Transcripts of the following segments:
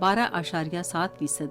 12.7%,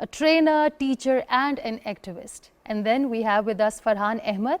a trainer, teacher and an activist. And then we have with us Farhan Ahmed.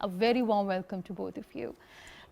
A very warm welcome to both of you.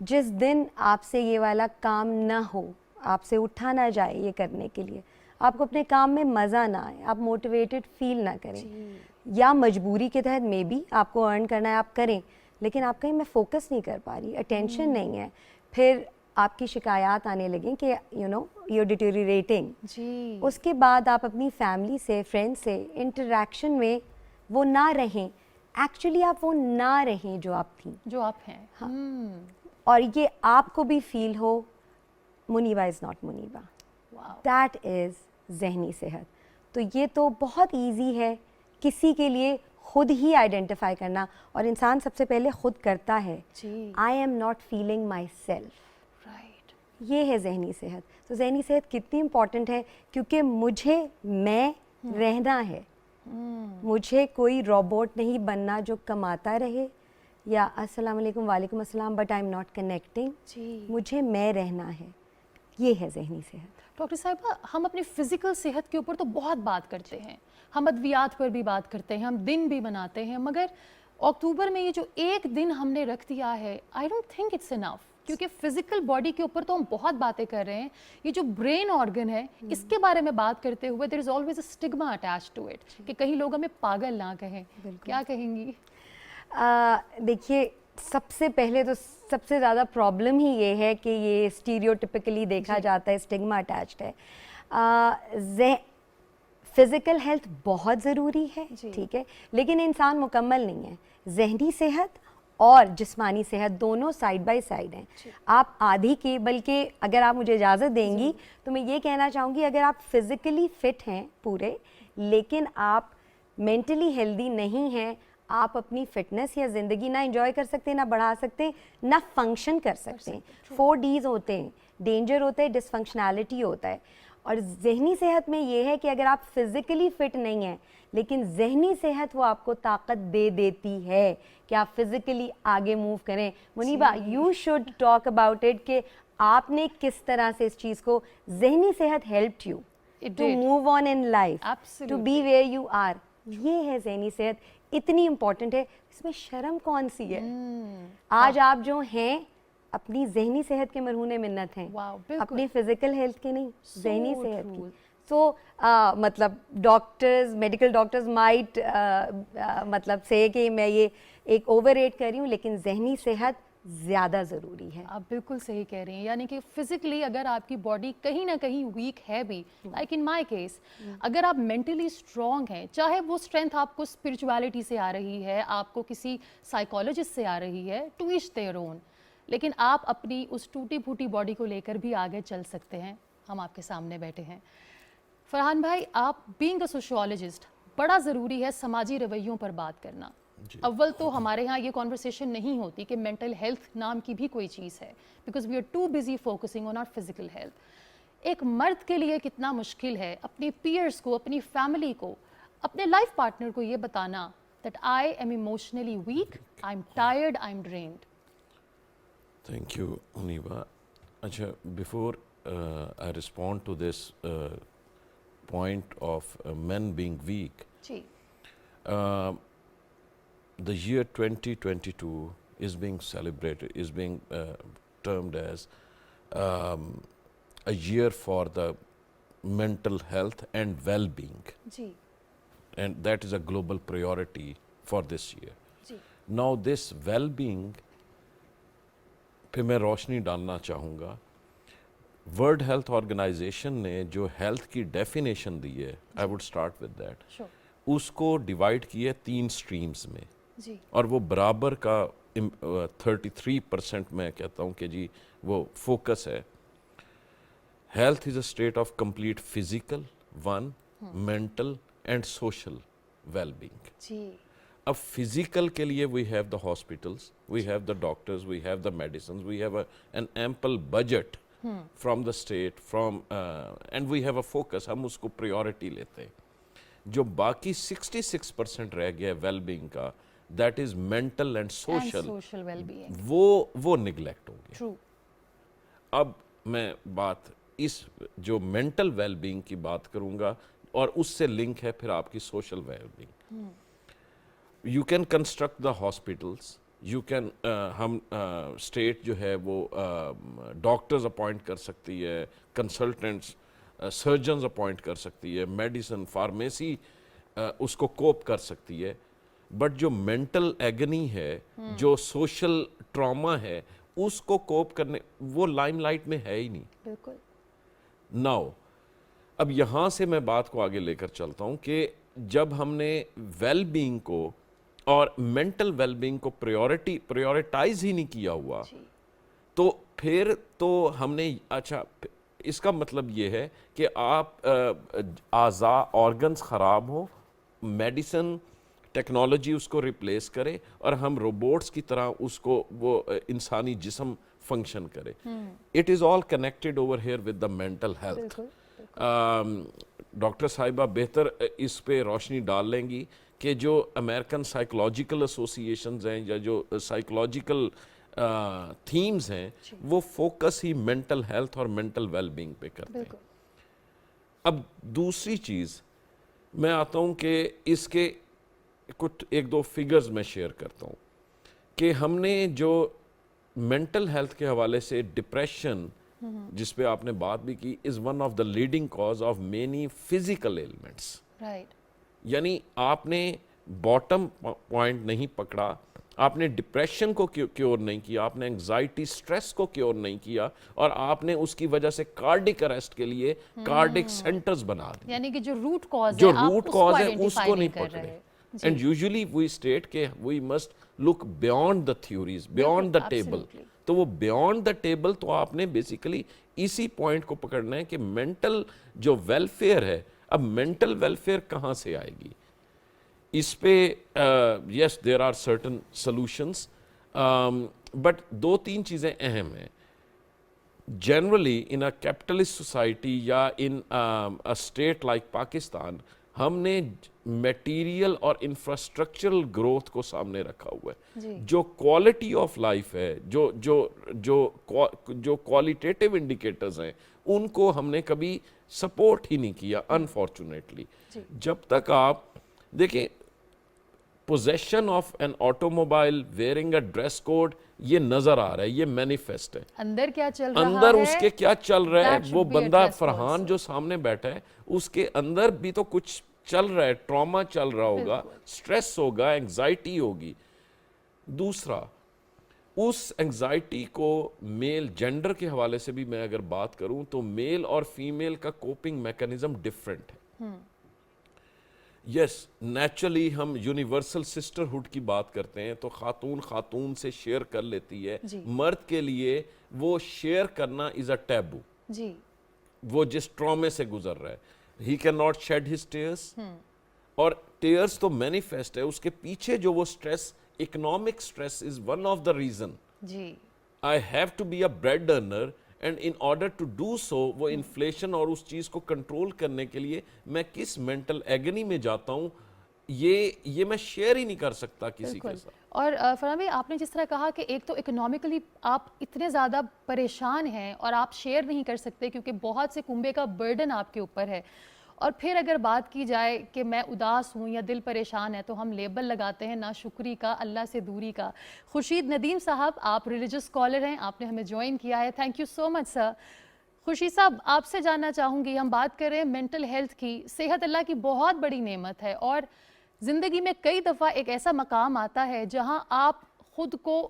جس دن آپ سے یہ والا کام نہ ہو, آپ سے اٹھا نہ جائے یہ کرنے کے لیے, آپ کو اپنے کام میں مزہ نہ آئے, آپ موٹیویٹڈ فیل نہ کریں, یا مجبوری کے تحت مے بی آپ کو ارن کرنا ہے آپ کریں, لیکن آپ کہیں میں فوکس نہیں کر پا رہی, اٹینشن نہیں ہے, پھر آپ کی شکایات آنے لگیں کہ you know you are deteriorating. اس کے بعد آپ اپنی فیملی سے, فرینڈ سے انٹریکشن میں وہ نہ رہیں, ایکچولی آپ وہ نہ رہیں جو آپ تھیں, جو آپ ہیں. اور یہ آپ کو بھی فیل ہو Muniba is not Muniba, that is ذہنی صحت. تو یہ تو بہت ایزی ہے کسی کے لیے خود ہی آئیڈینٹیفائی کرنا, اور انسان سب سے پہلے خود کرتا ہے, I am not feeling my self. یہ ہے ذہنی صحت. تو ذہنی صحت کتنی امپورٹنٹ ہے, کیونکہ مجھے میں رہنا ہے, مجھے کوئی روبوٹ نہیں بننا جو کماتا رہے, یا السلام علیکم وعلیکم السلام but I am not connecting. مجھے میں رہنا ہے, یہ ہے ذہنی صحت. ڈاکٹر صاحبہ, ہم اپنی فزیکل صحت کے اوپر تو بہت بات کرتے ہیں, ہم ادویات پر بھی بات کرتے ہیں, ہم دن بھی بناتے ہیں, مگر اکتوبر میں یہ جو ایک دن ہم نے رکھ دیا ہے, آئی ڈونٹ تھنک اٹس انف. کیونکہ فزیکل باڈی کے اوپر تو ہم بہت باتیں کر رہے ہیں, یہ جو برین آرگن ہے اس کے بارے میں بات کرتے ہوئے there is always a stigma attach to it, کہ کہیں لوگ ہمیں پاگل نہ کہیں. کیا کہیں گی؟ دیکھیے, سب سے پہلے تو سب سے زیادہ پرابلم ہی یہ ہے کہ یہ اسٹیریوٹیپکلی دیکھا جاتا ہے, اسٹگما اٹیچڈ ہے. فزیکل ہیلتھ بہت ضروری ہے, ٹھیک ہے, لیکن انسان مکمل نہیں ہے. ذہنی صحت اور جسمانی صحت دونوں سائڈ بائی سائڈ ہیں. آپ آدھی کی, بلکہ اگر آپ مجھے اجازت دیں گی تو میں یہ کہنا چاہوں گی, اگر آپ فزیکلی فٹ ہیں پورے, لیکن آپ مینٹلی ہیلدی نہیں ہیں, آپ اپنی فٹنس یا زندگی نہ انجوائے کر سکتے, نہ بڑھا سکتے, نہ فنکشن کر سکتے ہیں. 4 Ds ہوتے ہیں, ڈینجر ہوتا ہے, ڈس فنکشنالٹی ہوتا ہے. اور ذہنی صحت میں یہ ہے کہ اگر آپ فزیکلی فٹ نہیں ہیں لیکن ذہنی صحت وہ آپ کو طاقت دے دیتی ہے کہ آپ فزیکلی آگے موو کریں. Muniba, you should talk about it کہ آپ نے کس طرح سے اس چیز کو, ذہنی صحت helped you to move on in life, to be where you are. یہ ہے ذہنی صحت, اتنی امپورٹنٹ ہے, اس میں شرم کون سی ہے. آج آپ جو ہیں اپنی ذہنی صحت کے مرہون منت ہیں, اپنی فزیکل ہیلتھ کے نہیں, ذہنی صحت کی. سو مطلب ڈاکٹرز, میڈیکل ڈاکٹرز مائٹ مطلب سے کہ میں یہ ایک اوور ریٹ کر رہی ہوں, لیکن ذہنی صحت زیادہ ضروری ہے. آپ بالکل صحیح کہہ رہی ہیں, یعنی کہ فزیکلی اگر آپ کی باڈی کہیں نہ کہیں ویک ہے بھی, لائک ان مائی کیس, اگر آپ مینٹلی اسٹرانگ ہیں, چاہے وہ اسٹرینتھ آپ کو اسپرچویلٹی سے آ رہی ہے, آپ کو کسی سائیکالوجسٹ سے آ رہی ہے, ٹو ایچ دیئر اون, لیکن آپ اپنی اس ٹوٹی پھوٹی باڈی کو لے کر بھی آگے چل سکتے ہیں. ہم آپ کے سامنے بیٹھے ہیں. فرحان بھائی, آپ بینگ اے سوشیولوجسٹ, بڑا ضروری ہے سماجی رویوں پر بات کرنا. اول تو ہمارے ہاں یہ کانورسیشن نہیں ہوتی کہ مینٹل ہیلتھ نام کی بھی کوئی چیز ہے, because we are too busy focusing on our physical health. ایک مرد کے لیے کتنا مشکل ہے اپنے پیئرس کو, اپنی فیملی کو, اپنے لائف پارٹنر کو یہ بتانا that I am emotionally weak, I am tired, I am drained. Thank you, Muniba. Acha, before I respond to this point of men being weak, the year 2022 is being celebrated, is being termed as a year for the mental health and well-being. And that is a global priority for this year. Now this well-being, پھر میں روشنی ڈالنا چاہوں گا. World health organization نے جو health کی definition دی ہے, I would start with that, اس کو ڈیوائڈ کیا 3 اسٹریمز میں, اور وہ برابر کا 33% میں کہتا ہوں کہ جی وہ فوکس ہے. Health is a state of complete physical, one, mental and social well being. اب فزیکل کے لیے we have the hospitals, we have the doctors, we have the medicines, we have an ample budget from the state, from and we have a focus, ہم اس کو priority لیتے ہیں. جو باقی 66% رہ گیا ہے ویل بینگ کا, that is mental and social, وہ نگلیکٹ ہو گیا. اب میں بات اس جو مینٹل ویل بینگ کی بات کروں گا, اور اس سے لنک ہے پھر آپ کی social well being. You can construct the hospitals, you can ہم اسٹیٹ جو ہے وہ ڈاکٹرز اپوائنٹ کر سکتی ہے, کنسلٹنٹس سرجنز اپوائنٹ کر سکتی ہے, میڈیسن فارمیسی اس کو کوپ کر سکتی ہے, بٹ جو مینٹل ایگنی ہے, جو سوشل ٹراما ہے, اس کو کوپ کرنے وہ لائم لائٹ میں ہے ہی نہیں. بالکل. ناؤ اب یہاں سے میں بات کو آگے لے کر چلتا ہوں کہ جب ہم نے ویل بینگ کو اور مینٹل ویل بینگ کو پریورٹائز ہی نہیں کیا ہوا, تو پھر تو ہم نے اچھا اس کا مطلب یہ ہے کہ آپ اعضاء آرگنز خراب ہوں, میڈیسن ٹیکنالوجی اس کو ریپلیس کرے اور ہم روبوٹس کی طرح اس کو وہ انسانی جسم فنکشن کرے. It is all connected over here with the mental health. Doctor صاحبہ بہتر اس پہ روشنی ڈال لیں گی کہ جو امریکن سائیکولوجیکل ایسوسیشنز ہیں یا جو سائیکولوجیکل تھیمز ہیں وہ فوکس ہی مینٹل ہیلتھ اور مینٹل ویل بینگ پہ کرتے ہیں. اب دوسری چیز میں آتا ہوں کہ اس کے کچھ ایک دو فگرز میں شیئر کرتا ہوں کہ ہم نے جو مینٹل ہیلتھ کے حوالے سے ڈپریشن جس پہ آپ نے بات بھی کی از one of the leading cause of many physical elements. یعنی آپ نے باٹم پوائنٹ نہیں پکڑا, آپ نے ڈپریشن کو کیور نہیں کیا, آپ نے انگزائٹی سٹریس کو کیور نہیں کیا, اور آپ نے اس کی وجہ سے کارڈک اریسٹ کے لیے کارڈک سینٹرز بنا دیے. یعنی کہ جو روٹ کاز ہے اس کو نہیں پکڑے. And usually we state کہ we must look beyond the theories, beyond the table. تو وہ beyond the table تو آپ نے basically اسی پوائنٹ کو پکڑنا ہے کہ mental جو welfare ہے, اب mental welfare کہاں سے آئے گی اس پہ. yes there are certain solutions, but دو تین چیزیں اہم ہیں. Generally in a capitalist society یا in a state like Pakistan ہم نے میٹیریل اور انفراسٹرکچرل گروتھ کو سامنے رکھا ہوا ہے. جو کوالٹی آف لائف ہے, جو کوالیٹیٹیو انڈیکیٹرز ہیں, ان کو ہم نے کبھی سپورٹ ہی نہیں کیا انفارچونیٹلی. جب تک آپ دیکھیں position of an automobile, wearing a dress code, یہ نظر آ رہا ہے, یہ مینیفیسٹ ہے. اندر کیا چل رہا ہے, اندر اس کے کیا چل رہا ہے, وہ بندہ فرحان جو سامنے بیٹھا ہے اس کے اندر بھی تو کچھ چل رہا ہے, ٹراما چل رہا ہوگا, سٹریس ہوگا, انگزائٹی ہوگی. دوسرا, اس انگزائٹی کو میل جینڈر کے حوالے سے بھی میں اگر بات کروں تو میل اور فیمیل کا کوپنگ میکانزم ڈیفرنٹ ہے. یس نیچرلی ہم یونیورسل سسٹرہڈ کی بات کرتے ہیں تو خاتون سے شیئر کر لیتی ہے. مرد کے لیے وہ شیئر کرنا از اے ٹیبو. وہ جس ٹرامے سے گزر رہا ہے, he can not shed his tears, اور ٹیئرس تو مینیفیسٹ ہے, اس کے پیچھے جو وہ stress, economic stress is one of the reason. I have to be a bread earner and in order to do so, وہ انفلیشن اور اس چیز کو کنٹرول کرنے کے لیے میں کس مینٹل ایگنی میں جاتا ہوں, یہ میں شیئر ہی نہیں کر سکتا کسی کے ساتھ. اور فرحان بھائی آپ نے جس طرح کہا کہ ایک تو اکنامکلی آپ اتنے زیادہ پریشان ہیں اور آپ شیئر نہیں کر سکتے کیونکہ بہت سے کنبے کا برڈن آپ کے اوپر ہے, اور پھر اگر بات کی جائے کہ میں اداس ہوں یا دل پریشان ہے تو ہم لیبل لگاتے ہیں ناشکری کا, اللہ سے دوری کا. خورشید ندیم صاحب, آپ ریلیجس اسکالر ہیں, آپ نے ہمیں جوائن کیا ہے, تھینک یو سو مچ سر. خورشید صاحب آپ سے جاننا چاہوں گی, ہم بات کر رہے ہیں مینٹل ہیلتھ کی. صحت اللہ کی بہت بڑی نعمت ہے, اور زندگی میں کئی دفعہ ایک ایسا مقام آتا ہے جہاں آپ خود کو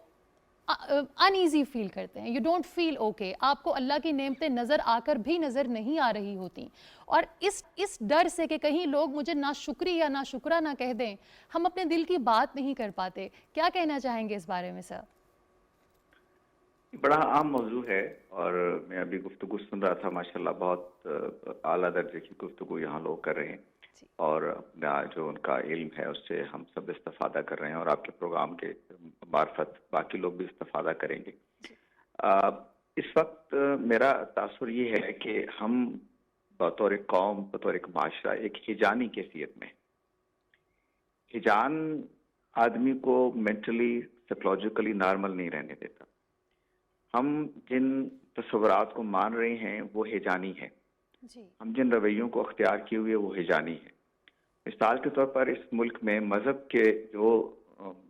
ان ایزی فیل کرتے ہیں, یو ڈونٹ فیل اوکے, آپ کو اللہ کی نعمتیں نظر آ کر بھی نظر نہیں آ رہی ہوتی, اور اس ڈر سے کہ کہیں لوگ مجھے ناشکری یا ناشکرہ نہ کہہ دیں, ہم اپنے دل کی بات نہیں کر پاتے. کیا کہنا چاہیں گے اس بارے میں سر؟ بڑا عام موضوع ہے, اور میں ابھی گفتگو سن رہا تھا, ماشاءاللہ بہت اعلیٰ درجے کی گفتگو یہاں لوگ کر رہے ہیں, اور اپنا جو ان کا علم ہے اس سے ہم سب استفادہ کر رہے ہیں, اور آپ کے پروگرام کے معرفت باقی لوگ بھی استفادہ کریں گے. اس وقت میرا تاثر یہ ہے کہ ہم بطور ایک قوم, بطور ایک معاشرہ, ایک ہجانی کیفیت میں. ہجان آدمی کو مینٹلی سائیکولوجیکلی نارمل نہیں رہنے دیتا. ہم جن تصورات کو مان رہے ہیں وہ ہجانی ہے, ہم جن رویوں کو اختیار کیے ہوئے وہ ہجانی ہے. مثال کے طور پر اس ملک میں مذہب کے جو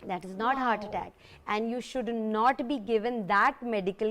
That is not heart attack, and you should not be given that medical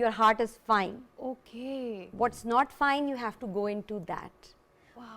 your heart is fine. Okay. What's not fine, you have to go into that.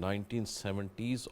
1970s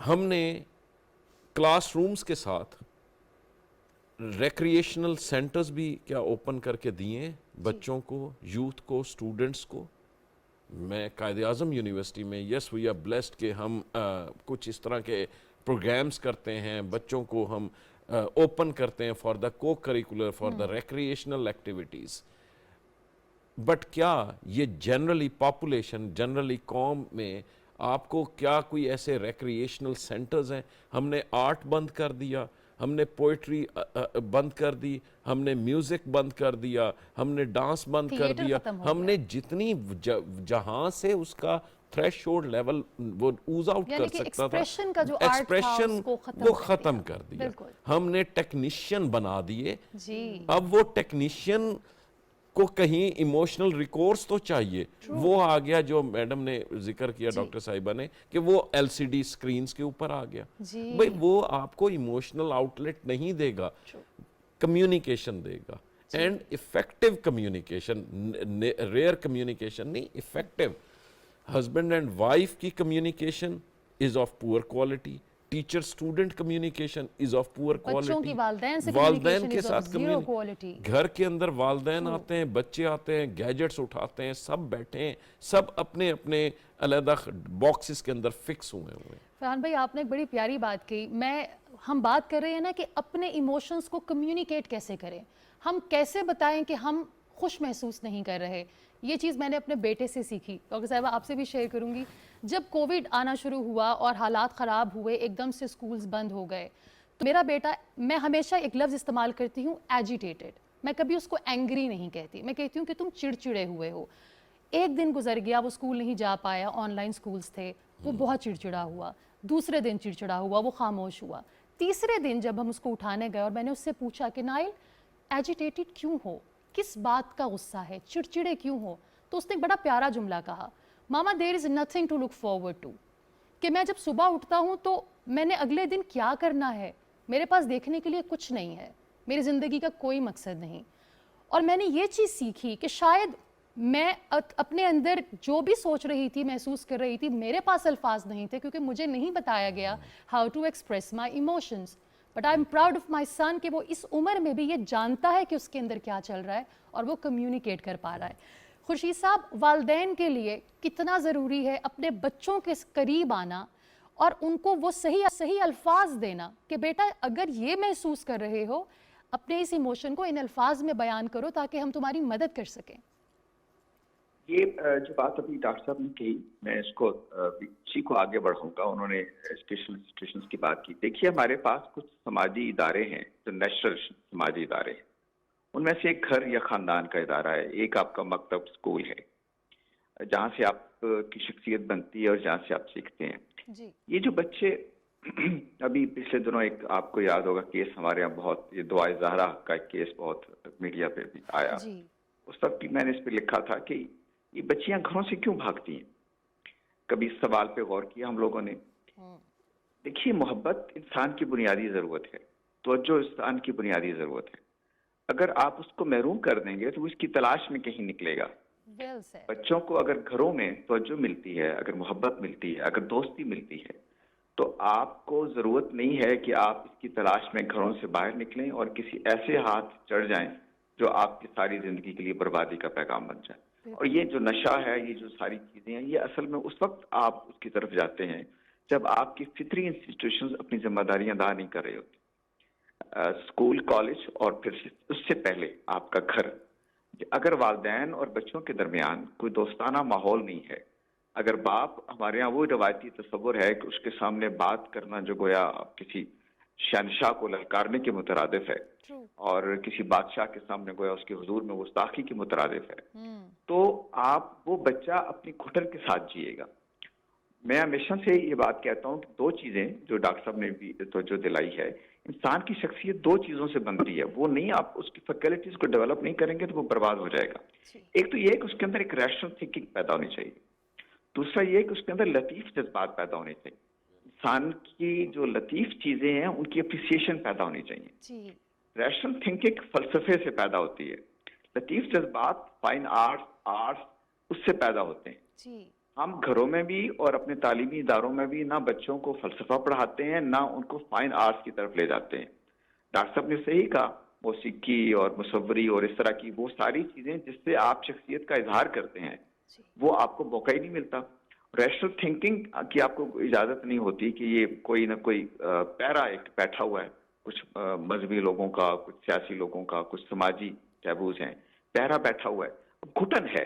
ہم نے کلاس رومز کے ساتھ ریکریشنل سینٹرز بھی کیا open کر کے دیے ہیں بچوں کو, یوتھ کو, اسٹوڈنٹس کو. میں قائد اعظم یونیورسٹی میں یس وی آر بلیسڈ کہ ہم کچھ اس طرح کے پروگرامز کرتے ہیں, بچوں کو ہم اوپن کرتے ہیں فار دا کو curricular, for the recreational activities. But کیا یہ جنرلی پاپولیشن, جنرلی قوم میں آپ کو کیا کوئی ایسے ریکریشنل سینٹرز ہیں؟ ہم نے آرٹ بند کر دیا, ہم نے پوئٹری بند کر دی, ہم نے میوزک بند کر دیا, ہم نے ڈانس بند کر دیا, ہم نے جتنی جہاں سے اس کا تھریش ہولڈ لیول وہ اوز آؤٹ کر سکتا تھا, ایکسپریشن وہ ختم کر دیا. ہم نے ٹیکنیشین بنا دیے. اب وہ ٹیکنیشین کو کہیں ایموشنل ریکورس تو چاہیے. وہ آ گیا جو میڈم نے ذکر کیا ڈاکٹر صاحبہ نے کہ وہ ایل سی ڈی سکرینز کے اوپر آ گیا. بھئی وہ آپ کو ایموشنل آؤٹ لیٹ نہیں دے گا, کمیونیکیشن دے گا. And effective communication, rare communication نہیں, افیکٹو. ہسبینڈ اینڈ وائف کی communication is of poor quality, teacher student communication is of poor quality, والدین کے ساتھ کمیونیکیشن, گھر کے اندر والدین آتے ہیں, بچے آتے ہیں, گیجٹس اٹھاتے ہیں, سب بیٹھے ہیں, سب اپنے اپنے علیحدہ باکسز کے اندر فکس ہوئے ہوئے. فرحان بھائی آپ نے ایک بڑی پیاری بات کی. ہم بات کر رہے ہیں نا کہ اپنے ایموشنز کو کمیونیکیٹ کیسے کریں, ہم کیسے بتائیں کہ ہم خوش محسوس نہیں کر رہے. یہ چیز میں نے اپنے بیٹے سے سیکھی. ڈاکٹر صاحبہ آپ سے بھی شیئر کروں گی. جب کووڈ آنا شروع ہوا اور حالات خراب ہوئے, ایک دم سے سکولز بند ہو گئے, تو میرا بیٹا, میں ہمیشہ ایک لفظ استعمال کرتی ہوں, ایجیٹیٹڈ. میں کبھی اس کو اینگری نہیں کہتی, میں کہتی ہوں کہ تم چڑچڑے ہوئے ہو. ایک دن گزر گیا, وہ اسکول نہیں جا پایا, آن لائن سکولز تھے, وہ بہت چڑچڑا ہوا. دوسرے دن چڑچڑا ہوا, وہ خاموش ہوا. تیسرے دن جب ہم اس کو اٹھانے گئے اور میں نے اس سے پوچھا کہ نائل ایجیٹیٹڈ کیوں ہو, کس بات کا غصہ ہے, چڑچڑے کیوں ہو, تو اس نے ایک بڑا پیارا جملہ کہا, mama there is nothing to look forward to. کہ میں جب صبح اٹھتا ہوں تو میں نے اگلے دن کیا کرنا ہے, میرے پاس دیکھنے کے لیے کچھ نہیں ہے, میری زندگی کا کوئی مقصد نہیں. اور میں نے یہ چیز سیکھی کہ شاید میں اپنے اندر جو بھی سوچ رہی تھی, محسوس کر رہی تھی, میرے پاس الفاظ نہیں تھے کیونکہ مجھے نہیں بتایا گیا how to express my emotions. But I am proud of my son کہ وہ اس عمر میں بھی یہ جانتا ہے کہ اس کے اندر کیا چل رہا ہے اور وہ کمیونیکیٹ کر پا رہا ہے. خورشید صاحب, والدین کے لیے کتنا ضروری ہے اپنے بچوں کے قریب آنا اور ان کو وہ صحیح الفاظ دینا کہ بیٹا اگر یہ محسوس کر رہے ہو, اپنے اس ایموشن کو ان الفاظ میں بیان کرو تاکہ ہم تمہاری مدد کر سکیں. یہ جو بات ابھی ڈاکٹر صاحب نے کہی, میں اس کو اسی کو آگے بڑھاؤں گا. انہوں نے ایجوکیشنل انسٹیٹیوشنز کی بات کی. دیکھیے ہمارے پاس کچھ سماجی ادارے ہیں جو نیشنل سماجی ادارے ہیں. ان میں سے ایک گھر یا خاندان کا ادارہ ہے, ایک آپ کا مکتب اسکول ہے جہاں سے آپ کی شخصیت بنتی ہے اور جہاں سے آپ سیکھتے ہیں. یہ جو بچے ابھی پچھلے دنوں ایک آپ کو یاد ہوگا کیس ہمارے یہاں بہت, یہ دعائے زہرا کا ایک کیس بہت میڈیا پہ بھی آیا. اس وقت بھی میں نے اس پہ لکھا تھا کہ یہ بچیاں گھروں سے کیوں بھاگتی ہیں. کبھی اس سوال پہ غور کیا ہم لوگوں نے. دیکھیے محبت انسان کی بنیادی ضرورت ہے, توجہ انسان کی بنیادی ضرورت ہے. اگر آپ اس کو محروم کر دیں گے تو وہ اس کی تلاش میں کہیں نکلے گا. بچوں کو اگر گھروں میں توجہ ملتی ہے, اگر محبت ملتی ہے, اگر دوستی ملتی ہے, تو آپ کو ضرورت نہیں ہے کہ آپ اس کی تلاش میں گھروں سے باہر نکلیں اور کسی ایسے ہاتھ چڑھ جائیں جو آپ کی ساری زندگی کے لیے بربادی کا پیغام بن جائے. اور یہ جو نشہ ہے, یہ جو ساری چیزیں ہیں, یہ اصل میں اس وقت آپ اس کی طرف جاتے ہیں جب آپ کی فطری انسٹیٹیوشنز اپنی ذمہ داریاں ادا نہیں کر رہے ہوتے. اسکول, کالج اور پھر اس سے پہلے آپ کا گھر. اگر والدین اور بچوں کے درمیان کوئی دوستانہ ماحول نہیں ہے, اگر باپ, ہمارے یہاں وہ روایتی تصور ہے کہ اس کے سامنے بات کرنا جو گویا کسی شہنشاہ کو للکارنے کے مترادف ہے اور کسی بادشاہ کے سامنے گویا اس کے حضور میں گستاخی کے مترادف ہے, تو آپ وہ بچہ اپنی گھٹن کے ساتھ جیے گا. میں ہمیشہ سے یہ بات کہتا ہوں کہ دو چیزیں جو ڈاکٹر صاحب نے بھی توجہ دلائی ہے, انسان کی شخصیت دو چیزوں سے بنتی ہے. وہ نہیں, آپ اس کی فیکلٹیز کو ڈیولپ نہیں کریں گے تو وہ برباد ہو جائے گا. ایک تو یہ کہ اس کے اندر ایک ریشنل تھنکنگ پیدا ہونی چاہیے. دوسرا یہ کہ اس کے اندر لطیف جذبات پیدا ہونے چاہیے. انسان کی جو لطیف چیزیں ہیں ان کی اپریسیشن پیدا ہونی چاہیے. ریشنل تھنکنگ فلسفے سے پیدا ہوتی ہے, لطیف جذبات فائن آرٹس اس سے پیدا ہوتے ہیں. ہم گھروں میں بھی اور اپنے تعلیمی اداروں میں بھی نہ بچوں کو فلسفہ پڑھاتے ہیں نہ ان کو فائن آرٹس کی طرف لے جاتے ہیں. ڈاکٹر صاحب نے صحیح کہا, موسیقی اور مصوری اور اس طرح کی وہ ساری چیزیں جس سے آپ شخصیت کا اظہار کرتے ہیں وہ آپ کو موقع ہی نہیں ملتا. ریشنل تھنکنگ کی آپ کو اجازت نہیں ہوتی کہ یہ کوئی نہ کوئی پیرا ایک بیٹھا ہوا ہے, کچھ مذہبی لوگوں کا, کچھ سیاسی لوگوں کا, کچھ سماجی ٹیبوز ہیں, پیرا بیٹھا ہوا ہے, گھٹن ہے.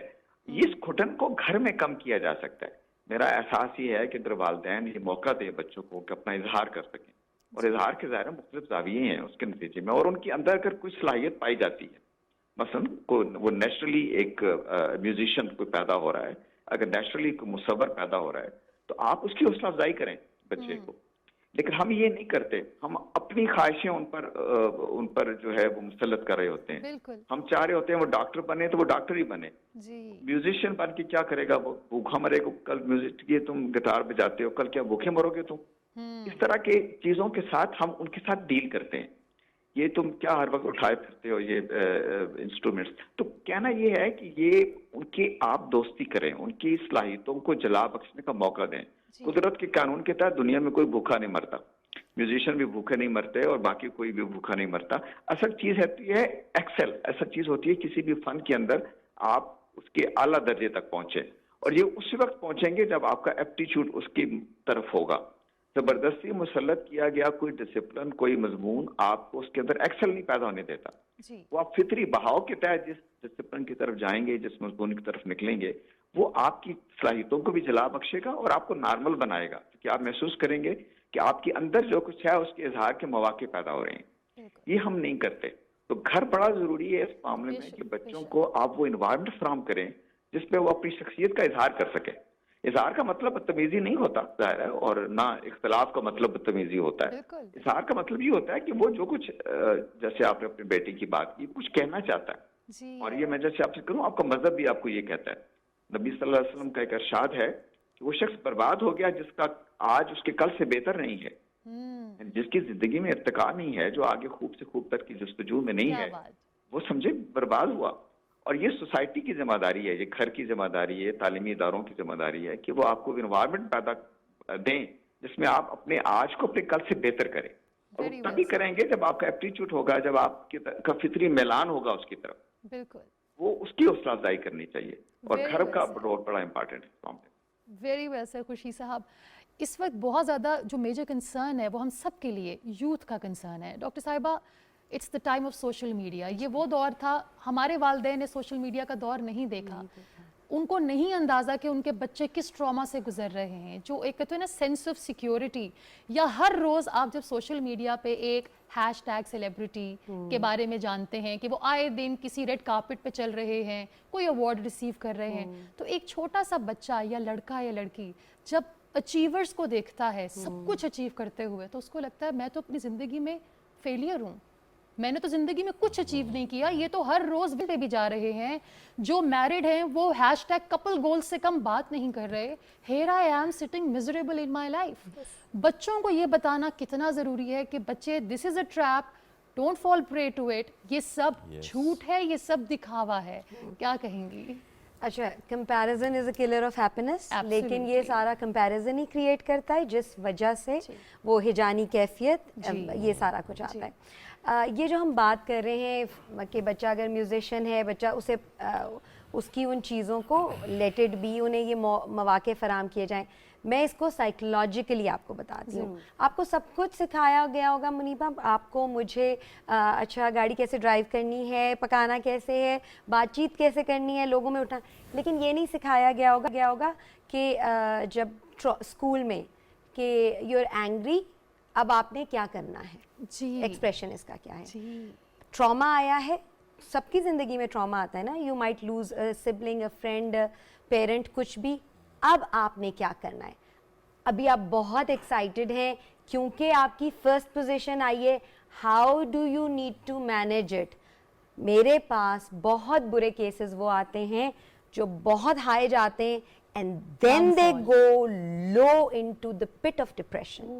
اس گھٹن کو گھر میں کم کیا جا سکتا ہے. میرا احساس یہ ہے کہ اگر والدین یہ موقع دیں بچوں کو کہ اپنا اظہار کر سکیں, اور اظہار کے ظاہر مختلف زاویے ہیں اس کے نتیجے میں, اور ان کے اندر اگر کوئی صلاحیت پائی جاتی ہے, مثلا وہ نیچرلی ایک میوزیشین کوئی پیدا ہو رہا ہے, اگر نیچرلی کوئی مصور پیدا ہو رہا ہے تو آپ اس کی حوصلہ افزائی کریں بچے کو. لیکن ہم یہ نہیں کرتے, ہم اپنی خواہشیں ان پر جو ہے وہ مسلط کر رہے ہوتے ہیں. بالکل. ہم چاہ رہے ہوتے ہیں وہ ڈاکٹر بنے تو وہ ڈاکٹر ہی بنے. میوزیشین بن کے کیا کرے گا, وہ بھوکا مرے گا. کل میوزک یہ تم گٹار بجاتے ہو, کل کیا بھوکے مرو گے تم. اس طرح کے چیزوں کے ساتھ ہم ان کے ساتھ ڈیل کرتے ہیں. یہ تم کیا ہر وقت اٹھائے پھرتے ہو یہ انسٹرومنٹس. تو کہنا یہ ہے کہ یہ ان کی آپ دوستی کریں, ان کی صلاحیتوں کو جلا بخشنے کا موقع دیں. قدرت کے قانون کے تحت دنیا میں کوئی بھوکا نہیں مرتا, میوزیشین بھی بھوکے نہیں مرتے اور باقی کوئی بھی بھوکا نہیں مرتا. اصل چیز ہوتی ہے ایکسل, اصل چیز ہوتی ہے کسی بھی فن کے اندر آپ اس کے اعلیٰ درجے تک پہنچیں, اور یہ اسی وقت پہنچیں گے جب آپ کا ایپٹیچیوڈ اس کی طرف ہوگا. زبردستی مسلط کیا گیا کوئی ڈسپلن, کوئی مضمون آپ کو اس کے اندر ایکسل نہیں پیدا ہونے دیتا. وہ آپ فطری بہاؤ کے تحت جس ڈسپلن کی طرف جائیں گے, جس مضمون کی طرف نکلیں گے, وہ آپ کی صلاحیتوں کو بھی جلا بخشے گا اور آپ کو نارمل بنائے گا, کیونکہ آپ محسوس کریں گے کہ آپ کے اندر جو کچھ ہے اس کے اظہار کے مواقع پیدا ہو رہے ہیں. یہ ہم نہیں کرتے. تو گھر بڑا ضروری ہے اس معاملے میں کہ بچوں کو آپ وہ انوائرمنٹ فراہم کریں جس پہ وہ اپنی شخصیت کا اظہار کر سکے. اظہار کا مطلب بدتمیزی نہیں ہوتا ظاہر ہے, اور نہ اختلاف کا مطلب بدتمیزی ہوتا ہے. اظہار کا مطلب یہ ہوتا ہے کہ وہ جو کچھ, جیسے آپ نے اپنی بیٹی کی بات کی, کچھ کہنا چاہتا ہے. اور یہ میں جیسے آپ سے کروں, آپ کا مذہب بھی آپ کو یہ کہتا ہے. نبی صلی اللہ علیہ وسلم کا ایک ارشاد ہے کہ وہ شخص برباد ہو گیا جس کا آج اس کے کل سے بہتر نہیں ہے, جس کی زندگی میں ارتقا نہیں ہے, جو آگے خوب سے خوب تر کی جستجو میں نہیں ہے, وہ سمجھے برباد ہوا. اور یہ سوسائٹی کی ذمہ داری ہے, یہ گھر کی ذمہ داری ہے, تعلیمی اداروں کی ذمہ داری ہے کہ وہ آپ کو انوائرمنٹ پیدا دیں جس میں آپ اپنے آج کو اپنے کل سے بہتر کریں. اور تبھی کریں گے جب آپ کا ایپٹیچیوڈ ہوگا, جب آپ کا فطری میلان ہوگا اس کی طرف. بالکل, وہ اس کی حوصلہ افزائی کرنی چاہیے, اور گھر کا رول بڑا امپورٹنٹ ہے. Very well sir. خوشی صاحب, اس وقت بہت زیادہ جو میجر کنسرن ہے وہ ہم سب کے لیے یوتھ کا کنسرن ہے. ڈاکٹر صاحبہ, it's the time of social media. یہ وہ دور تھا, ہمارے والدین نے سوشل میڈیا کا دور نہیں دیکھا, ان کو نہیں اندازہ کہ ان کے بچے کس ٹراما سے گزر رہے ہیں. جو ایک کہتے ہیں نا سینس آف سیکیورٹی, یا ہر روز آپ جب سوشل میڈیا پہ ایک ہیش ٹیگ سیلیبریٹی کے بارے میں جانتے ہیں کہ وہ آئے دن کسی ریڈ کارپٹ پہ چل رہے ہیں, کوئی ایوارڈ ریسیو کر رہے ہیں, تو ایک چھوٹا سا بچہ یا لڑکا یا لڑکی جب اچیورز کو دیکھتا ہے سب کچھ اچیو کرتے ہوئے, تو اس کو لگتا ہے میں تو اپنی زندگی میں فیلئر ہوں, میں نے تو زندگی میں کچھ اچیو نہیں کیا. یہ تو ہر روز پہ بھی جا رہے ہیں, جو میرڈ ہیں وہ ہیش ٹیگ کپل گول سے کم بات نہیں کر رہے. Here I am sitting miserable in my life. بچوں کو یہ بتانا کتنا ضروری ہے کہ بچے دس از a trap, don't fall pray to it, یہ سب جھوٹ ہے, یہ سب دکھاوا ہے. کیا کہیں گی؟ اچھا, comparison is a colour of happiness, لیکن یہ سارا کمپیریزن ہی کریٹ کرتا ہے جس وجہ سے وہ ہجانی کیفیت یہ سارا کچھ آتا ہے. یہ جو ہم بات کر رہے ہیں کہ بچہ اگر میوزیشین ہے, بچہ اسے اس کی ان چیزوں کو لیٹ اٹ بی, انہیں یہ مواقع فراہم کیے جائیں. میں اس کو سائیکولوجیکلی آپ کو بتاتی ہوں. آپ کو سب کچھ سکھایا گیا ہوگا منیبا, آپ کو مجھے اچھا گاڑی کیسے ڈرائیو کرنی ہے, پکانا کیسے ہے, بات چیت کیسے کرنی ہے, لوگوں میں اٹھنا, لیکن یہ نہیں سکھایا گیا ہوگا کہ جب اسکول میں کہ یو آر اینگری, اب آپ نے کیا کرنا ہے, ایکسپریشن اس کا کیا ہے. ٹراما آیا ہے, سب کی زندگی میں ٹراما آتا ہے نا, you might lose a sibling, a friend, parent, کچھ بھی. اب آپ نے کیا کرنا ہے؟ ابھی آپ بہت ایکسائٹیڈ ہیں کیونکہ آپ کی فرسٹ پوزیشن آئی ہے. How do you need to manage it? میرے پاس بہت برے کیسز وہ آتے ہیں جو بہت ہائی جاتے ہیں, and then they go low into the pit of depression.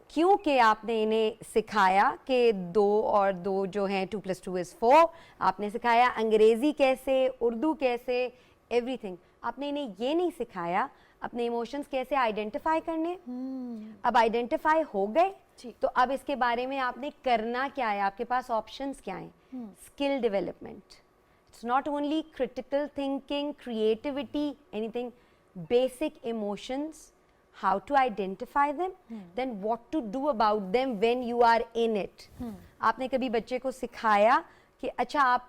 کیونکہ آپ نے انہیں سکھایا کہ 2 اور 2 جو ہیں 2+2 is 4, آپ نے سکھایا انگریزی کیسے, اردو کیسے, ایوری تھنگ. آپ نے انہیں یہ نہیں سکھایا اپنے ایموشنز کیسے آئیڈینٹیفائی کرنے. اب آئیڈینٹیفائی ہو گئے تو اب اس کے بارے میں آپ نے کرنا کیا ہے, آپ کے پاس آپشنز کیا ہیں. Skill development, it's not only critical thinking, creativity, anything. Basic emotions, how to identify them, then what to do about them when you are in it. آپ نے کبھی بچے کو سکھایا کہ اچھا آپ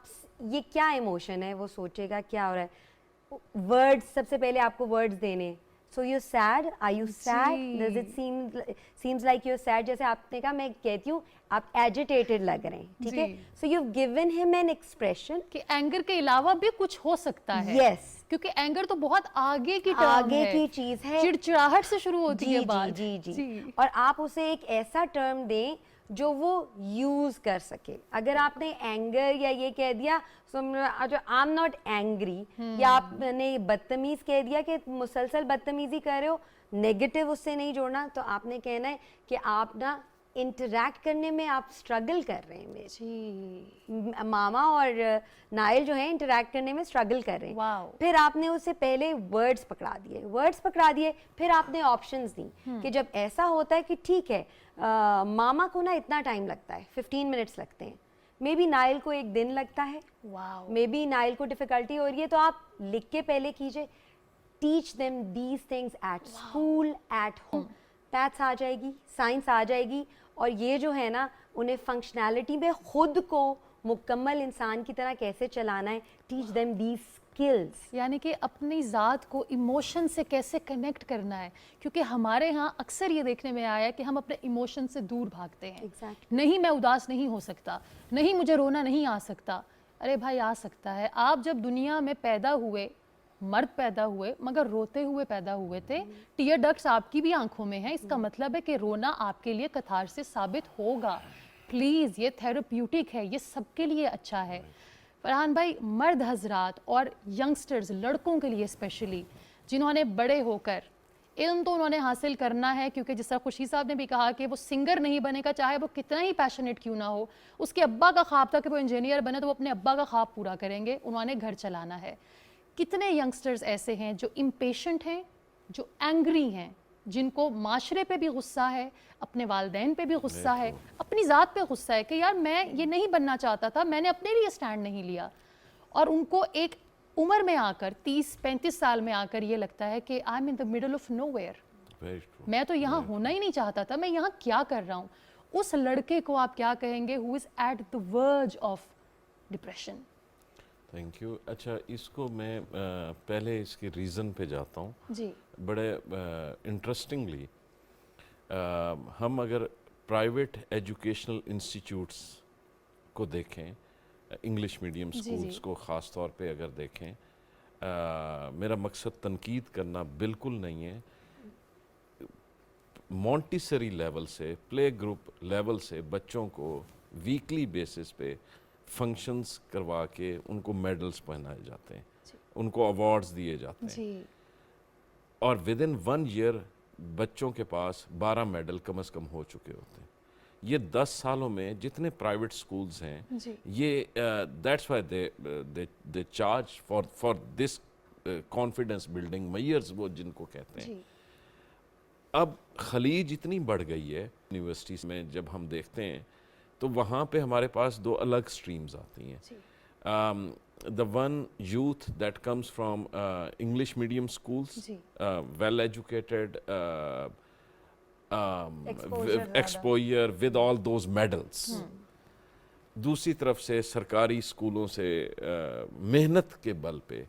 یہ کیا ایموشن ہے, وہ سوچے گا کیا ہو رہا ہے. ورڈز, سب سے پہلے آپ کو ورڈز دینے. So you're sad, are you sad? Does it seems like you're sad? جیسے آپ نے کہا, میں کہتی ہوں آپ agitated لگ رہے ہیں, ٹھیک ہے. So you've given him an expression کہ اینگر کے علاوہ بھی کچھ ہو سکتا ہے. yes, کیونکہ اینگر تو بہت آگے کی ٹرم آگے ہے, کی چیز ہے, چڑچڑاہٹ سے شروع ہوتی ہے بات. جی جی جی. اور آپ اسے ایک ایسا ٹرم دیں جو وہ یوز کر سکے. اگر آپ نے اینگر یا یہ کہہ دیا آئی ایم ناٹ اینگری, یا آپ نے بدتمیز کہہ دیا کہ مسلسل بدتمیزی کر رہے ہو, نیگیٹو اس سے نہیں جوڑنا. تو آپ نے کہنا ہے کہ آپ نا انٹریکٹ کرنے میں آپ اسٹرگل کر رہے ہیں. میرے ماما اور نائل جو ہیں انٹریکٹ کرنے میں اسٹرگل کر رہے ہیں. پھر آپ نے اسے پہلے ورڈز پکڑا دیے, پھر آپ نے آپشنز دی کہ جب ایسا ہوتا ہے کہ ٹھیک ہے ماما کو نا اتنا ٹائم لگتا ہے, 15 منٹس لگتے ہیں, مے بی نائل کو 1 دن لگتا ہے, مے بی نائل کو ڈیفیکلٹی ہو رہی ہے, تو آپ لکھ کے پہلے کیجئے. Teach them these things at school, at home. Maths آ جائے گی, سائنس آ جائے گی, اور یہ جو ہے نا انہیں فنکشنالٹی میں خود کو مکمل انسان کی طرح کیسے چلانا ہے. ٹیچ دیم دیز اسکلز, یعنی کہ اپنی ذات کو ایموشن سے کیسے کنیکٹ کرنا ہے. کیونکہ ہمارے ہاں اکثر یہ دیکھنے میں آیا ہے کہ ہم اپنے ایموشن سے دور بھاگتے ہیں. نہیں میں اداس نہیں ہو سکتا, نہیں مجھے رونا نہیں آ سکتا. ارے بھائی آ سکتا ہے. آپ جب دنیا میں پیدا ہوئے, مرد پیدا ہوئے مگر روتے ہوئے پیدا ہوئے تھے. ٹیئر ڈکٹس آپ کی بھی آنکھوں میں ہیں, اس کا مطلب ہے کہ رونا آپ کے لیے کتھارسس ثابت ہوگا. پلیز, یہ تھیراپیوٹک ہے, یہ سب کے لیے اچھا ہے. فرحان بھائی, مرد حضرات اور ینگسٹرز, لڑکوں کے لیے اسپیشلی, جنہوں نے بڑے ہو کر علم تو انہوں نے حاصل کرنا ہے, کیونکہ جس طرح خوشی صاحب نے بھی کہا کہ وہ سنگر نہیں بنے گا, چاہے وہ کتنا ہی پیشنیٹ کیوں نہ ہو. اس کے ابا کا خواب تھا کہ وہ انجینئر بنے, تو وہ اپنے ابا کا خواب پورا کریں گے. انہوں نے گھر چلانا ہے. کتنے ینگسٹرز ایسے ہیں جو امپیشنٹ ہیں, جو اینگری ہیں, جن کو معاشرے پہ بھی غصہ ہے, اپنے والدین پہ بھی غصہ ہے, اپنی ذات پہ غصہ ہے کہ یار میں یہ نہیں بننا چاہتا تھا, میں نے اپنے لیے سٹینڈ نہیں لیا. اور ان کو ایک عمر میں آ کر 30-35 سال میں آ کر یہ لگتا ہے کہ I am in the middle of nowhere, میں تو یہاں ہونا ہی نہیں چاہتا تھا, میں یہاں کیا کر رہا ہوں. اس لڑکے کو آپ کیا کہیں گے who is at the verge of depression? Thank you. اچھا, اس کو میں پہلے اس کے ریزن پہ جاتا ہوں. جی, بڑے انٹرسٹنگلی ہم اگر پرائیویٹ ایجوکیشنل انسٹیٹیوٹس کو دیکھیں, انگلش میڈیم سکولز کو خاص طور پہ اگر دیکھیں, میرا مقصد تنقید کرنا بالکل نہیں ہے. مونٹیسری لیول سے, پلے گروپ لیول سے بچوں کو ویکلی بیسس پہ فنکشنز کروا کے ان کو میڈلز پہنائے جاتے ہیں, ان کو ایوارڈز دیے جاتے ہیں, اور ود ان 1 ایئر بچوں کے پاس 12 میڈل کم از کم ہو چکے ہوتے ہیں. یہ 10 سالوں میں جتنے پرائیویٹ سکولز ہیں, یہ that's why they charge for this confidence building measures, وہ جن کو کہتے ہیں. اب خلیج اتنی بڑھ گئی ہے یونیورسٹیز میں, جب ہم دیکھتے ہیں تو وہاں پہ ہمارے پاس 2 الگ سٹریمز آتی ہیں. the one youth that comes from English medium schools, well educated, exposure with all those medals. دوسری طرف سے سرکاری اسکولوں سے محنت کے بل پہ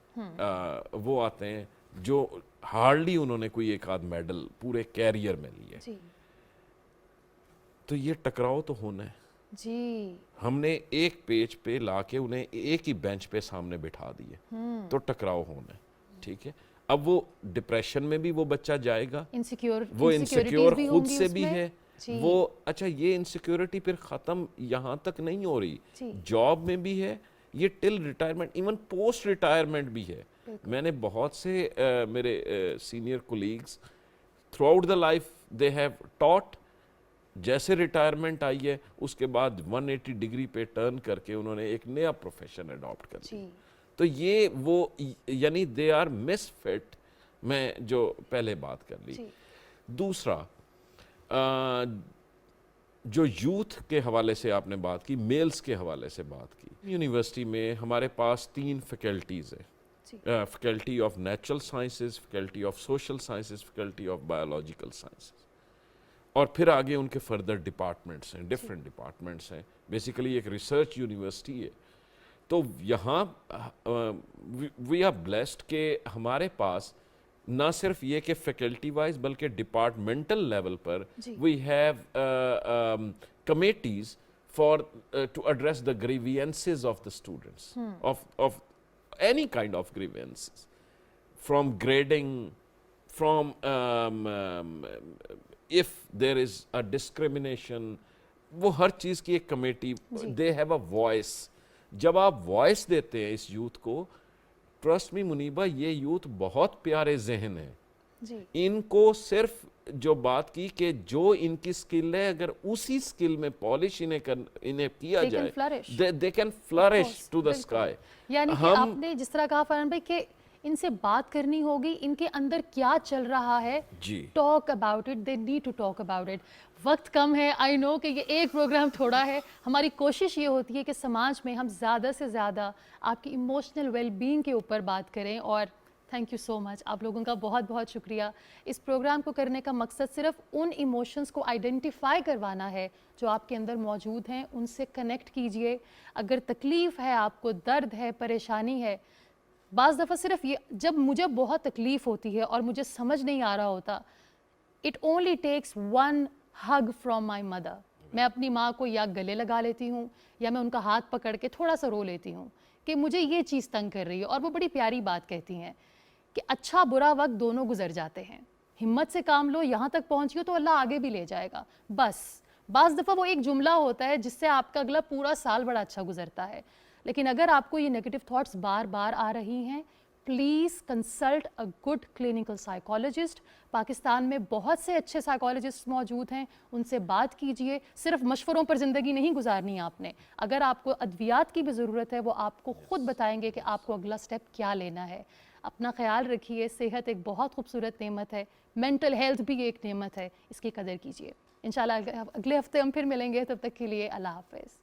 وہ آتے ہیں جو ہارڈلی انہوں نے کوئی 1 آدھ میڈل پورے کیریئر میں لیا. تو یہ ٹکراؤ تو ہونا ہے. جی, ہم نے ایک پیج پہ لا کے انہیں ایک ہی بینچ پہ سامنے بٹھا دیے, تو ٹکراؤ ہونا ہے. ٹھیک ہے, اب وہ ڈپریشن میں بھی وہ بچہ جائے گا, وہ انسیکیور خود سے بھی ہے, وہ اچھا یہ انسیکیورٹی پھر ختم یہاں تک نہیں ہو رہی, جاب میں بھی ہے, یہ ٹل ریٹائرمنٹ, ایون پوسٹ ریٹائرمنٹ بھی ہے. میں نے بہت سے میرے senior colleagues through out the life they have taught, جیسے ریٹائرمنٹ آئی ہے اس کے بعد 180 ڈگری پہ ٹرن کر کے انہوں نے ایک نیا پروفیشن اڈاپٹ کر لیا. تو یہ وہ یعنی دے آر مس فٹ میں جو پہلے بات کر لی. دوسرا جو یوتھ کے حوالے سے آپ نے بات کی, میلز کے حوالے سے بات کی. یونیورسٹی میں ہمارے پاس 3 فیکلٹیز ہیں, faculty of natural sciences, faculty of social sciences, faculty of biological sciences, اور پھر آگے ان کے فردر ڈپارٹمنٹس ہیں, ڈفرینٹ ڈپارٹمنٹس ہیں. بیسیکلی ایک ریسرچ یونیورسٹی ہے. تو یہاں وی آر بلیسڈ کہ ہمارے پاس نہ صرف یہ کہ فیکلٹی وائز بلکہ ڈپارٹمنٹل لیول پر we have committees for to address the grievances of the students of any kind of grievances, from grading, from if there is a discrimination, وہ ہر چیز کی ایک committee, they have a voice. جب آپ voice دیتے ہیں اس youth کو, trust me Muniba, یہ یوتھ بہت پیارے ذہن ہیں. ان کو صرف جو بات کی کہ جو ان کی سکل ہے, اگر اسی سکل میں پالش انہیں کیا جائے, they can flourish to the sky. یعنی کہ آپ نے جس طرح کہا فرحان بھائی کہ ان سے بات کرنی ہوگی, ان کے اندر کیا چل رہا ہے, talk about it, they need to talk about it. وقت کم ہے, آئی نو کہ یہ ایک پروگرام تھوڑا ہے. ہماری کوشش یہ ہوتی ہے کہ سماج میں ہم زیادہ سے زیادہ آپ کی ایموشنل ویل بینگ کے اوپر بات کریں. اور تھینک یو سو مچ, آپ لوگوں کا بہت بہت شکریہ. اس پروگرام کو کرنے کا مقصد صرف ان ایموشنز کو آئیڈینٹیفائی کروانا ہے جو آپ کے اندر موجود ہیں, ان سے کنیکٹ کیجئے. اگر تکلیف ہے, آپ کو درد ہے, پریشانی ہے, بعض دفعہ صرف یہ, جب مجھے بہت تکلیف ہوتی ہے اور مجھے سمجھ نہیں آ رہا ہوتا, it only takes one hug from my mother. میں اپنی ماں کو یا گلے لگا لیتی ہوں یا میں ان کا ہاتھ پکڑ کے تھوڑا سا رو لیتی ہوں کہ مجھے یہ چیز تنگ کر رہی ہے, اور وہ بڑی پیاری بات کہتی ہیں کہ اچھا برا وقت دونوں گزر جاتے ہیں, ہمت سے کام لو, یہاں تک پہنچیو تو اللہ آگے بھی لے جائے گا. بس بعض دفعہ وہ ایک جملہ ہوتا ہے جس سے آپ کا اگلا پورا سال بڑا اچھا گزرتا ہے. لیکن اگر آپ کو یہ نیگیٹو تھاٹس بار بار آ رہی ہیں, please consult a good clinical psychologist. Pakistan میں بہت سے اچھے سائیکالوجسٹ موجود ہیں, ان سے بات کیجئے. صرف مشوروں پر زندگی نہیں گزارنی آپ نے. اگر آپ کو ادویات کی بھی ضرورت ہے, وہ آپ کو خود بتائیں گے کہ آپ کو اگلا سٹیپ کیا لینا ہے. اپنا خیال رکھیے. صحت ایک بہت خوبصورت نعمت ہے, مینٹل ہیلتھ بھی ایک نعمت ہے, اس کی قدر کیجئے. انشاءاللہ اگلے ہفتے ہم پھر ملیں گے, تب تک کے لیے اللہ حافظ.